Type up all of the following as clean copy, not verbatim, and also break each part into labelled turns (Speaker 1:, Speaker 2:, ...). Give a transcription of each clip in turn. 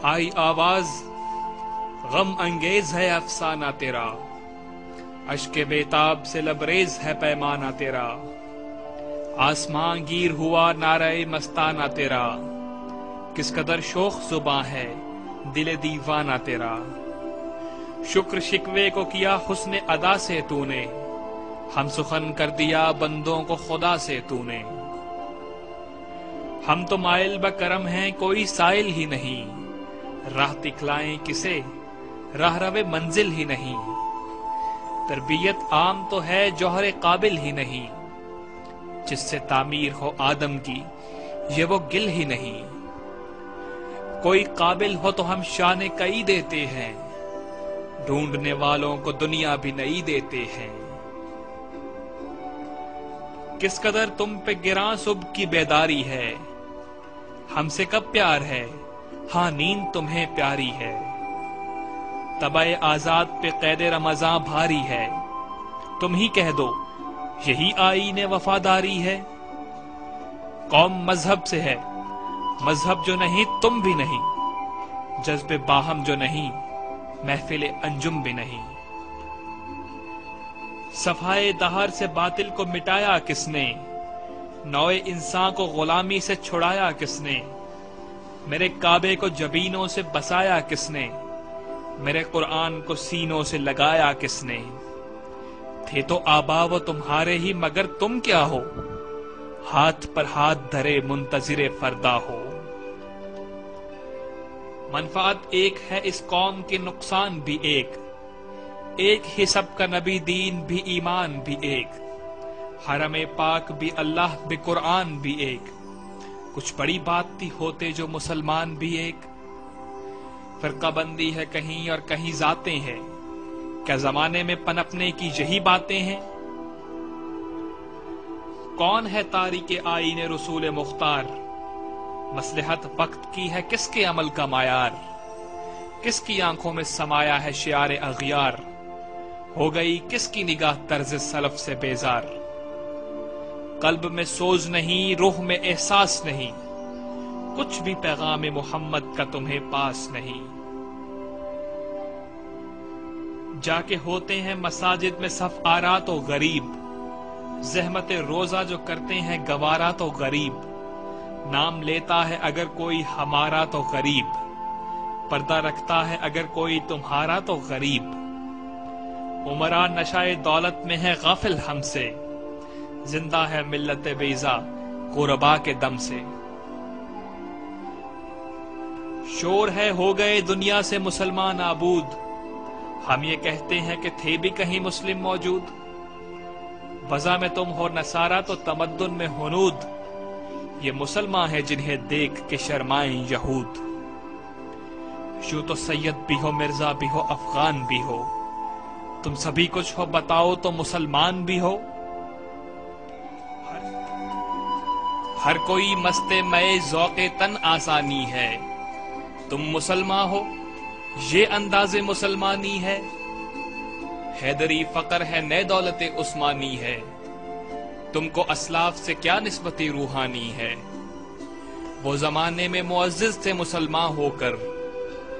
Speaker 1: آئی آواز غم انگیز ہے افسانہ تیرا، اشک بیتاب سے لبریز ہے پیمانہ تیرا، آسمان گیر ہوا نعرہ مستانہ تیرا، کس قدر شوخ زباں ہے دل دیوانہ تیرا، شکر شکوے کو کیا حسن ادا سے تو نے، ہم سخن کر دیا بندوں کو خدا سے تو نے، ہم تو مائل بکرم ہیں کوئی سائل ہی نہیں، راہ دکھلائیں کسے راہ رو منزل ہی نہیں، تربیت عام تو ہے جوہر قابل ہی نہیں، جس سے تعمیر ہو آدم کی یہ وہ گل ہی نہیں، کوئی قابل ہو تو ہم شان کئی دیتے ہیں، ڈھونڈنے والوں کو دنیا بھی نئی دیتے ہیں، کس قدر تم پہ گراں صبح کی بیداری ہے، ہم سے کب پیار ہے ہاں نیند تمہیں پیاری ہے، طبع آزاد پہ قید رمضاں بھاری ہے، تم ہی کہہ دو یہی آئین وفاداری ہے، قوم مذہب سے ہے مذہب جو نہیں تم بھی نہیں، جذب باہم جو نہیں محفل انجم بھی نہیں، صفائے دہر سے باطل کو مٹایا کس نے، نوع انسان کو غلامی سے چھڑایا کس نے، میرے کعبے کو جبینوں سے بسایا کس نے، میرے قرآن کو سینوں سے لگایا کس نے، تھے تو آبا وہ تمہارے ہی مگر تم کیا ہو، ہاتھ پر ہاتھ دھرے منتظر فردا ہو، منفعت ایک ہے اس قوم کے نقصان بھی ایک ہی سب کا نبی دین بھی ایمان بھی ایک، حرم پاک بھی اللہ بھی قرآن بھی ایک، کچھ بڑی بات تھی ہوتے جو مسلمان بھی ایک، فرقہ بندی ہے کہیں اور کہیں ذاتیں ہیں، کیا زمانے میں پنپنے کی یہی باتیں ہیں، کون ہے تاریک آئین رسول مختار، مصلحت وقت کی ہے کس کے عمل کا معیار، کس کی آنکھوں میں سمایا ہے شعار اغیار، ہو گئی کس کی نگاہ طرز سلف سے بیزار، قلب میں سوز نہیں روح میں احساس نہیں، کچھ بھی پیغام محمد کا تمہیں پاس نہیں، جا کے ہوتے ہیں مساجد میں صف آرا تو غریب، زحمت روزہ جو کرتے ہیں گوارا تو غریب، نام لیتا ہے اگر کوئی ہمارا تو غریب، پردہ رکھتا ہے اگر کوئی تمہارا تو غریب، عمرا نشائے دولت میں ہے غافل ہم سے، زندہ ہے ملت بیضا غربا کے دم سے، شور ہے ہو گئے دنیا سے مسلمان نابود، ہم یہ کہتے ہیں کہ تھے بھی کہیں مسلم موجود، وضع میں تم ہو نصارہ تو تمدن میں ہنود، یہ مسلمان ہیں جنہیں دیکھ کے شرمائیں یہود، یوں تو سید بھی ہو مرزا بھی ہو افغان بھی ہو، تم سبھی کچھ ہو بتاؤ تو مسلمان بھی ہو، ہر کوئی مست مئے ذوق تن آسانی ہے، تم مسلمان ہو یہ انداز مسلمانی ہے، حیدری فقر ہے نئے دولت عثمانی ہے، تم کو اسلاف سے کیا نسبت روحانی ہے، وہ زمانے میں معزز تھے مسلمان ہو کر،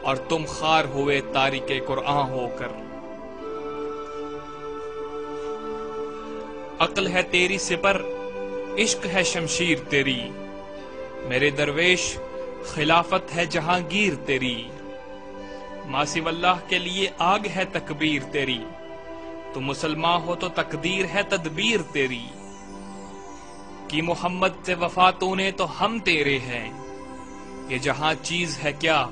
Speaker 1: اور تم خار ہوئے تارک قرآن ہو کر، عقل ہے تیری سپر عشق ہے شمشیر تیری، میرے درویش خلافت ہے جہانگیر تیری، ماسو اللہ کے لیے آگ ہے تکبیر تیری، تو مسلمان ہو تو تقدیر ہے تدبیر تیری، کہ محمد سے وفا تو نے تو ہم تیرے ہیں، یہ جہاں چیز ہے کیا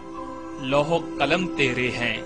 Speaker 1: لوح و قلم تیرے ہیں۔